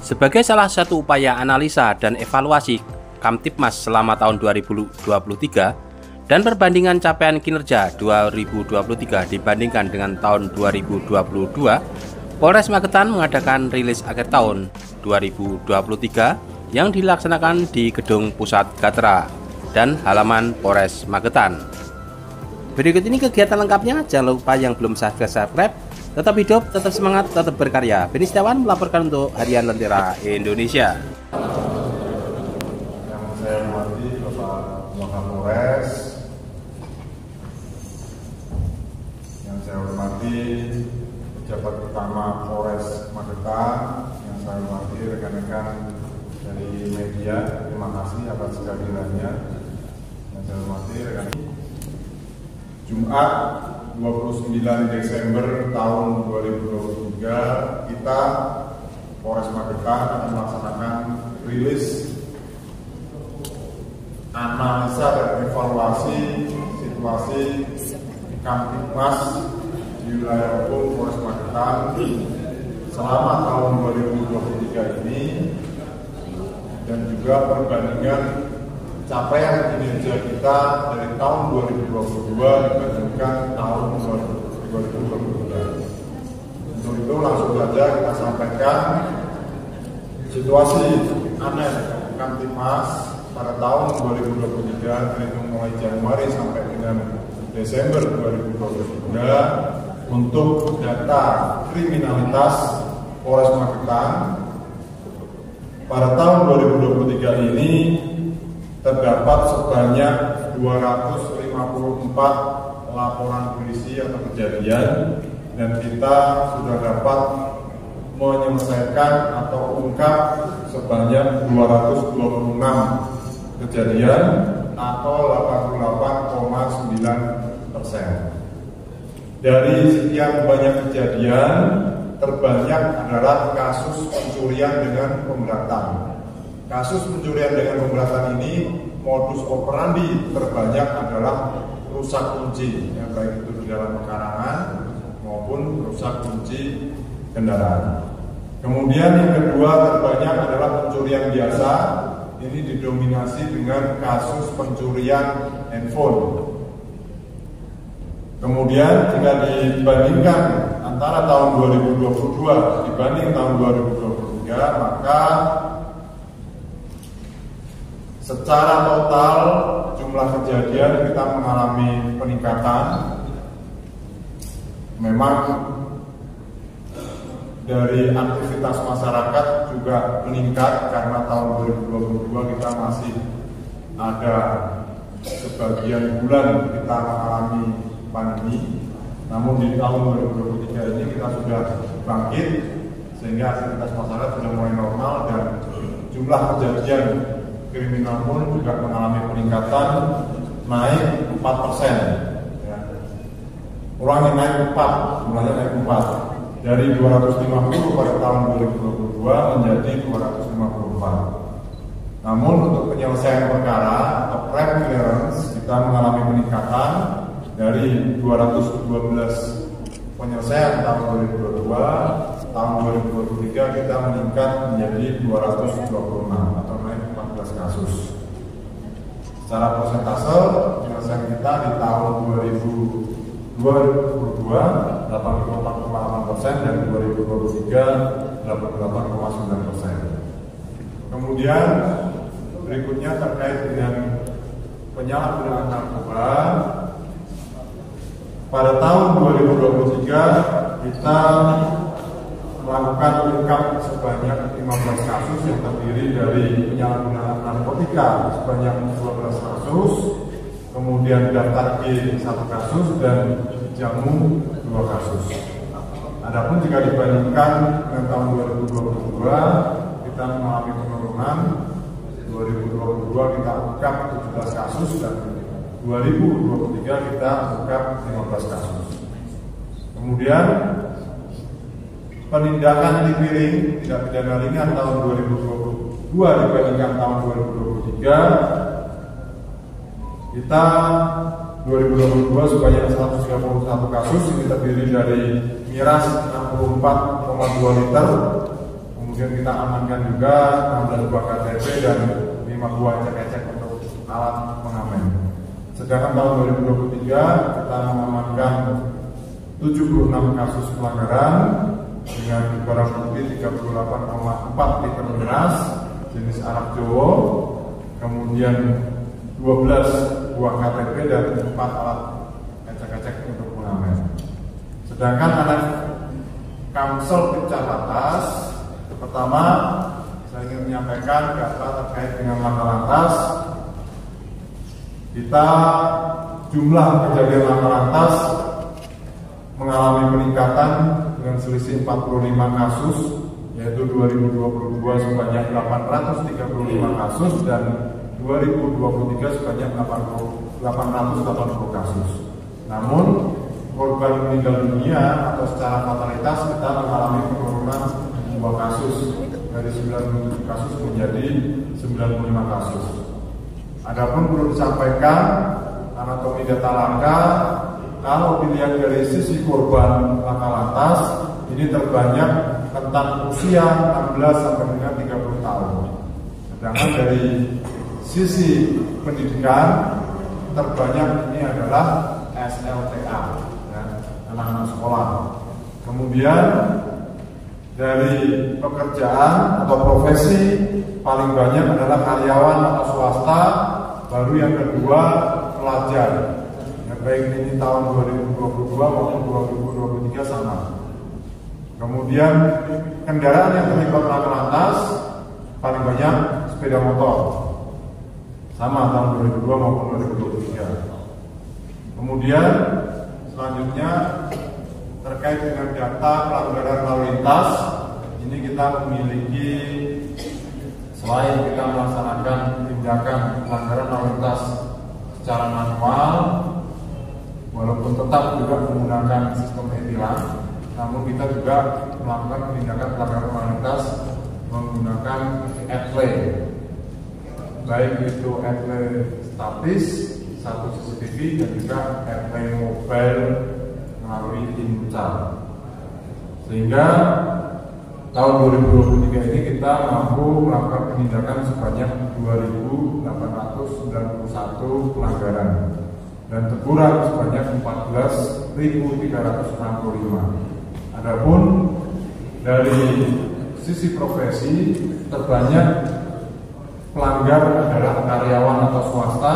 Sebagai salah satu upaya analisa dan evaluasi Kamtibmas selama tahun 2023 dan perbandingan capaian kinerja 2023 dibandingkan dengan tahun 2022, Polres Magetan mengadakan rilis akhir tahun 2023 yang dilaksanakan di Gedung Pusat Gatra dan halaman Polres Magetan. Berikut ini kegiatan lengkapnya. Jangan lupa yang belum subscribe, tetap hidup, tetap semangat, tetap berkarya. Beni Setiawan melaporkan untuk Harian Lentera Indonesia. Yang saya hormati Bapak Kapolres, yang saya hormati pejabat utama Polres Magetan, yang saya hormati rekan-rekan dari media, terima kasih atas kehadirannya. Yang saya hormati rekan Jumat 29 Desember tahun 2023, kita Polres Magetan akan melaksanakan rilis analisa dan evaluasi situasi Kamtibmas di wilayah hukum Polres Magetan selama tahun 2023 ini, dan juga perbandingan capaian kinerja kita dari tahun 2022 dibandingkan tahun 2023. Untuk itu langsung saja kita sampaikan situasi aneh Kamtibmas pada tahun 2023 terhitung mulai Januari sampai dengan Desember 2023 untuk data kriminalitas Polres Magetan. Pada tahun 2023 ini terdapat sebanyak 254 laporan polisi atau kejadian, dan kita sudah dapat menyelesaikan atau ungkap sebanyak 226 kejadian atau 88,9%. Dari sekian banyak kejadian, terbanyak adalah kasus pencurian dengan pemberatan. Kasus pencurian dengan pemberatan ini, modus operandi terbanyak adalah rusak kunci, yang baik itu di dalam pekarangan maupun rusak kunci kendaraan. Kemudian yang kedua terbanyak adalah pencurian biasa. Ini didominasi dengan kasus pencurian handphone. Kemudian jika dibandingkan antara tahun 2022 dibanding tahun 2023, maka secara total jumlah kejadian kita mengalami peningkatan. Memang dari aktivitas masyarakat juga meningkat karena tahun 2022 kita masih ada sebagian bulan kita mengalami pandemi. Namun di tahun 2023 ini kita sudah bangkit sehingga aktivitas masyarakat sudah mulai normal dan jumlah kejadian kriminal pun juga mengalami peningkatan, naik 4%. Ya. Kurangnya naik 4, jumlahnya naik 4. Dari 250 pada tahun 2022 menjadi 254. Namun untuk penyelesaian perkara atau crime clearance kita mengalami peningkatan dari 212 penyelesaian tahun 2022, tahun 2023 kita meningkat menjadi 226 atau naik 14 kasus. Secara persentase penyelesaian kita di tahun 2022 84,8% dan 2023 88,9%. Kemudian berikutnya terkait dengan penyalahgunaan narkoba. Pada tahun 2023 kita melakukan ungkap sebanyak 15 kasus yang terdiri dari penyalahgunaan narkotika sebanyak 12 kasus, kemudian daftar G 1 kasus dan jamu 2 kasus. Adapun jika dibandingkan dengan tahun 2022 kita mengalami penurunan. 2022 kita ungkap 17 kasus dan 2023 kita ungkap 15 kasus. Kemudian penindakan tipiring tidak pidana ringan tahun 2022 dibandingkan tahun 2023, kita 2022 sebanyak 131 kasus, ini terdiri dari miras 64,2 liter, kemudian Kemudian kita amankan juga 16 buah KTP dan 5 buah cek-cek untuk alat pengamen. Sedangkan tahun 2023 kita mengamankan 76 kasus pelanggaran dengan barang bukti 38,4 liter miras jenis arak Jawa, kemudian 12 buah KTP dan 4 alat ecek-ecek untuk pengamen. Sedangkan anak Kamsel Tipcar Lantas, pertama saya ingin menyampaikan data terkait dengan laka lantas. Kita jumlah kejadian laka lantas mengalami peningkatan dengan selisih 45 kasus, yaitu 2022 sebanyak 835 kasus dan 2023 sebanyak 880 kasus. Namun korban meninggal dunia atau secara fatalitas kita mengalami penurunan 2 kasus dari 97 kasus menjadi 95 kasus. Adapun perlu disampaikan anatomi data laka, kalau dilihat dari sisi korban laka lantas ini terbanyak rentang usia 16 sampai dengan 30 tahun. Sedangkan dari sisi pendidikan terbanyak ini adalah SLTA, ya, anak-anak sekolah. Kemudian dari pekerjaan atau profesi paling banyak adalah karyawan atau swasta, baru yang kedua pelajar. Ya, baik ini tahun 2022 maupun 2023 sama. Kemudian kendaraan yang terlibat laka lantas paling banyak sepeda motor, sama tahun 2022 maupun 2023. Kemudian selanjutnya terkait dengan data pelanggaran lalu lintas, ini kita memiliki, selain kita melaksanakan tindakan pelanggaran lalu lintas secara manual, walaupun tetap juga menggunakan sistem e-tilang, namun kita juga melakukan tindakan pelanggaran lalu lintas menggunakan e-play, baik itu e-play statis, satu CCTV dan juga e-play mobile melalui Incal. Sehingga tahun 2023 ini kita mampu melakukan penindakan sebanyak 2.891 pelanggaran dan teguran sebanyak 14.365. Adapun dari sisi profesi terbanyak pelanggar adalah karyawan atau swasta,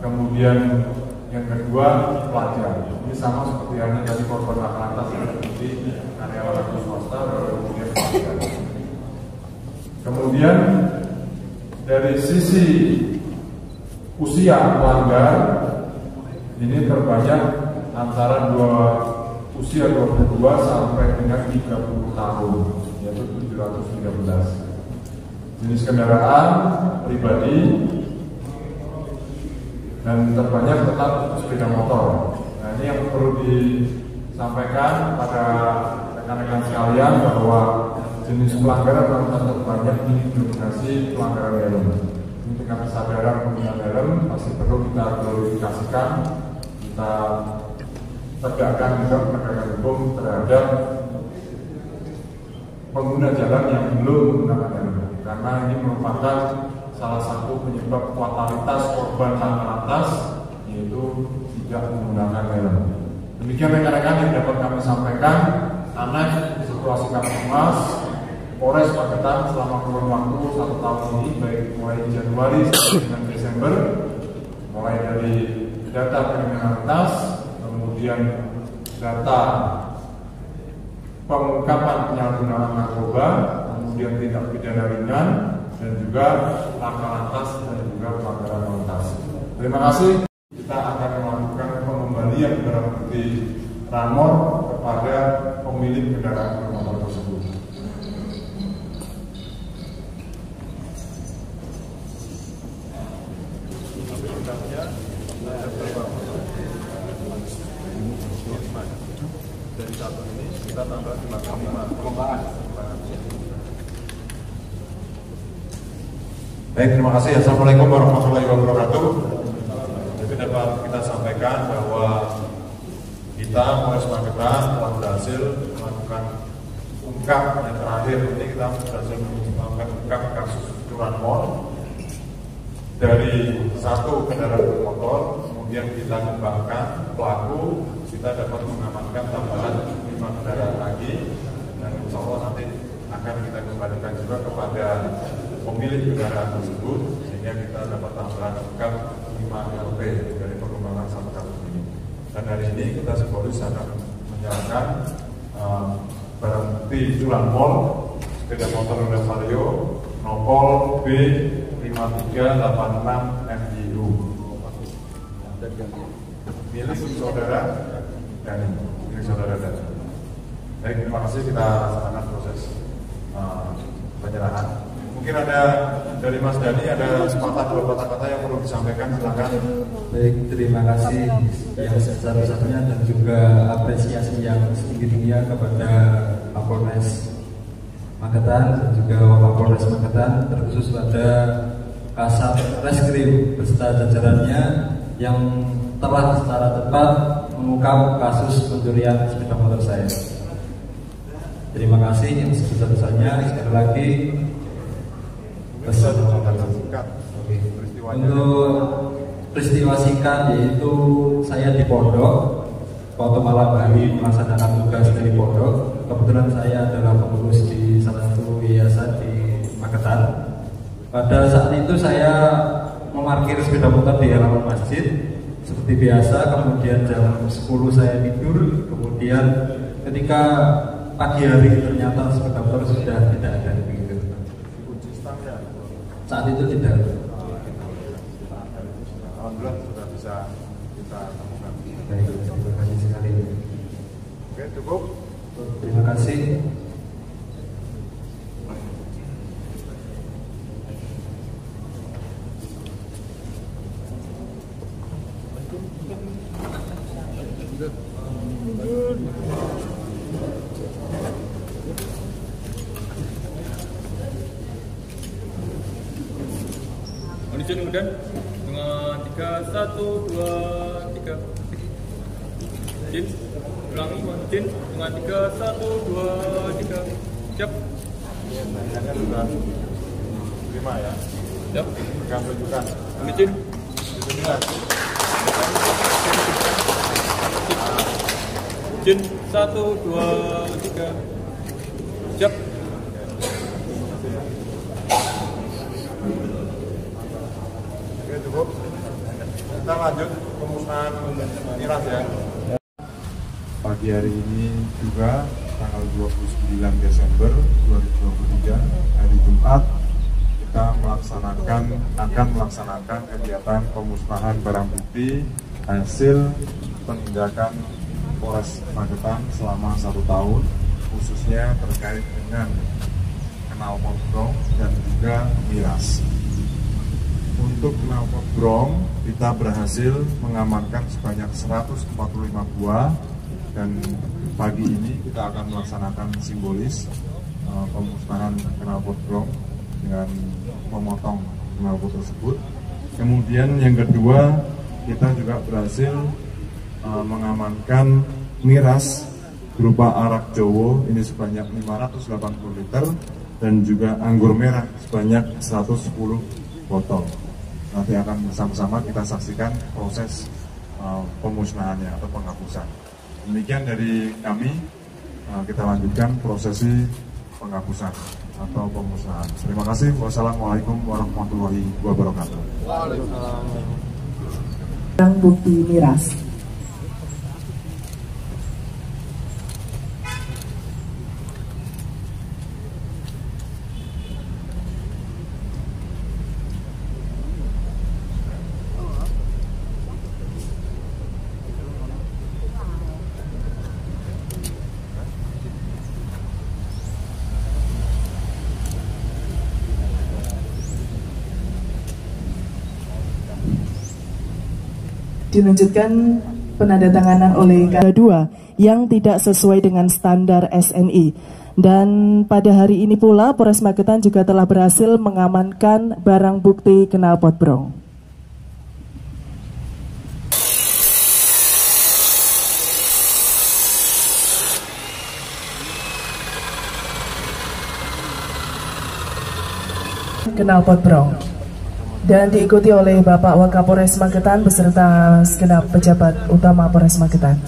kemudian yang kedua pelajar. Ini sama seperti halnya dari korban laka lantas yang seperti karyawan atau swasta, kemudian pelajar. Kemudian dari sisi usia pelanggar ini terbanyak antara usia 22 sampai dengan 30 tahun, yaitu 713. Jenis kendaraan pribadi dan terbanyak tetap sepeda motor. Nah, ini yang perlu disampaikan pada rekan-rekan sekalian bahwa jenis pelanggaran lalu lintas terbanyak ini didominasi pelanggaran helm. Ini dengan kesadaran pengguna helm masih perlu kita glorifikasikan, kita tegakkan juga penegakan hukum terhadap pengguna jalan yang belum menggunakan helm, karena ini merupakan salah satu penyebab fatalitas korban laka lantas, yaitu tidak menggunakan helm. Demikian rekan-rekan yang dapat kami sampaikan. Anak situasi Kapolres Polres Magetan selama kurun waktu 1 tahun ini, baik mulai Januari sampai dengan Desember, mulai dari data kriminalitas, kemudian data pengungkapan penyalahgunaan narkoba, kemudian tindak pidana ringan, dan juga laka lantas dan juga pelanggaran lalu lintas. Terima kasih. Kita akan melakukan pengembalian barang bukti ramor kepada pemilik kendaraan bermotor tersebut. Dari satu ini kita tambah 5 perlombaan. Baik, terima kasih. Assalamualaikum warahmatullahi wabarakatuh. Jadi dapat kita sampaikan bahwa kita Polres Magetan telah berhasil melakukan ungkap yang terakhir ini, kita berhasil satu kendaraan bermotor, kemudian kita kembangkan pelaku, kita dapat mengamankan tambahan 5 kendaraan lagi, dan insya Allah nanti akan kita kembalikan juga kepada pemilik kendaraan tersebut, sehingga kita dapat tambahan lengkap 5 LP dari pengembangan satu kasus ini. Dan hari ini kita simbolis akan menyerahkan barang bukti curanmor sepeda motor Honda Vario nopol B5386 MIU milik saudara Dani, milik saudara Dani. Baik, terima kasih, kita laksanakan proses penyerahan. Mungkin ada dari Mas Dani ada sepatah dua patah kata yang perlu disampaikan, silakan. Baik, terima kasih yang sebesar-besarnya dan juga apresiasi yang setinggi-tingginya kepada Kapolres Magetan dan juga Wakapolres Magetan, terkhusus pada Kasat Reskrim beserta jajarannya yang telah secara tepat mengungkap kasus pencurian sepeda motor saya. Terima kasih yang sebesar-besarnya. Sekali lagi untuk peristiwa singkat, yaitu saya di Pondok Malangbali melaksanakan tugas dari Pondok. Kebetulan saya adalah pengurus di salah satu yayasan di Magetan. Pada saat itu saya memarkir sepeda motor di halaman masjid seperti biasa, kemudian jam 10 saya tidur, kemudian ketika pagi hari ternyata sepeda motor sudah tidak ada begitu. Saat itu tidak. Alhamdulillah sudah bisa kita temukan. Baik, terima kasih sekali. Oke, cukup. Terima kasih. Menuju kemudian dengan 3, 1, 2, 3. Jin, ulangi, Jin dengan 3, 1, 2, 3. Siap. Pertanyaannya sudah 5 ya. Siap. Akan tunjukkan. Jin. Jin, 1, 2, 3. Siap. Oke, cukup. Kita lanjut pemusnahan miras ya. Pagi hari ini juga tanggal 29 Desember 2023 hari Jumat kita akan melaksanakan kegiatan pemusnahan barang bukti hasil penindakan Polres Magetan selama 1 tahun, khususnya terkait dengan knalpot brong dan juga miras. Untuk knalpot brong kita berhasil mengamankan sebanyak 145 buah, dan pagi ini kita akan melaksanakan simbolis pemusnahan knalpot brong dengan memotong knalpot tersebut. Kemudian yang kedua, kita juga berhasil mengamankan miras berupa arak Jowo ini sebanyak 580 liter dan juga anggur merah sebanyak 110 botol. Nanti akan bersama-sama kita saksikan proses pemusnahannya atau penghapusan. Demikian dari kami, kita lanjutkan prosesi penghapusan atau pemusnahan. Terima kasih. Wassalamualaikum warahmatullahi wabarakatuh. Barang bukti miras. Dilanjutkan penandatanganan oleh kedua yang tidak sesuai dengan standar SNI. Dan pada hari ini pula Polres Magetan juga telah berhasil mengamankan barang bukti knalpot brong. Knalpot brong dan diikuti oleh Bapak Wakapolres Magetan beserta segenap pejabat utama Polres Magetan.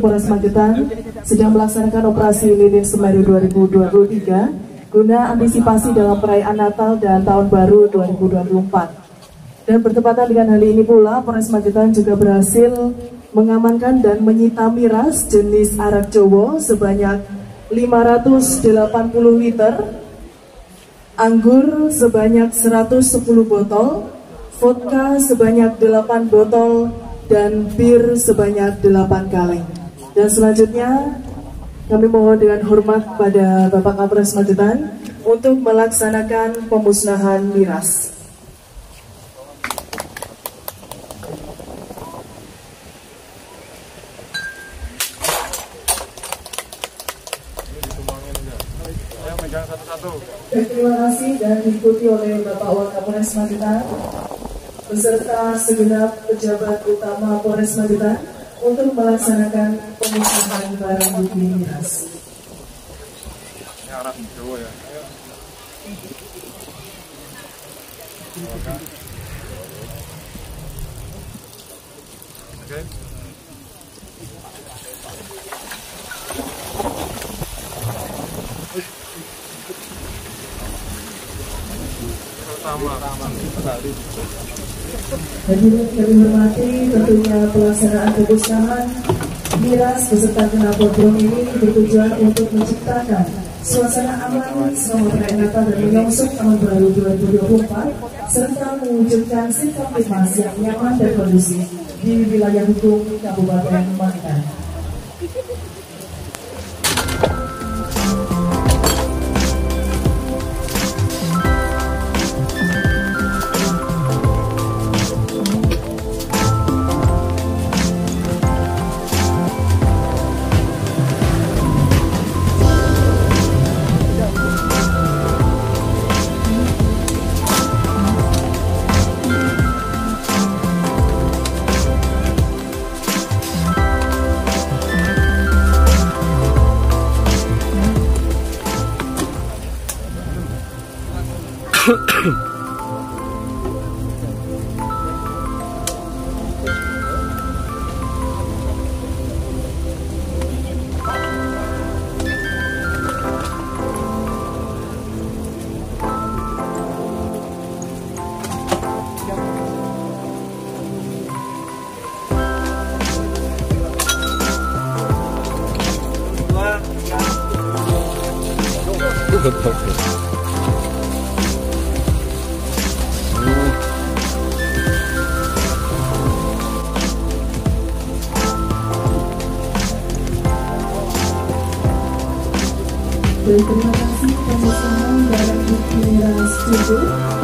Polres Magetan sedang melaksanakan operasi Lilin Semeru 2023 guna antisipasi dalam perayaan Natal dan Tahun Baru 2024. Dan bertepatan dengan hal ini pula, Polres Magetan juga berhasil mengamankan dan menyita miras jenis arak Jawa sebanyak 580 liter, anggur sebanyak 110 botol, vodka sebanyak 8 botol, dan bir sebanyak 8 kaleng. Dan selanjutnya kami mohon dengan hormat pada Bapak Kapolres Magetan untuk melaksanakan pemusnahan miras. Terima kasih dan diikuti oleh Bapak Wakapolres Magetan beserta segenap pejabat utama Polres Magetan untuk melaksanakan pemusnahan barang bukti miras. Hadirin kami hormati, tentunya pelaksanaan pemusnahan miras beserta knalpot ini bertujuan untuk menciptakan suasana aman selama perayaan Natal dan menyongsong Tahun Baru 2024 serta mewujudkan sikap Tipmas yang nyaman dan kondusif di wilayah hukum Kabupaten Magetan. Terima kasih pemusnahan barang bukti miras cukup.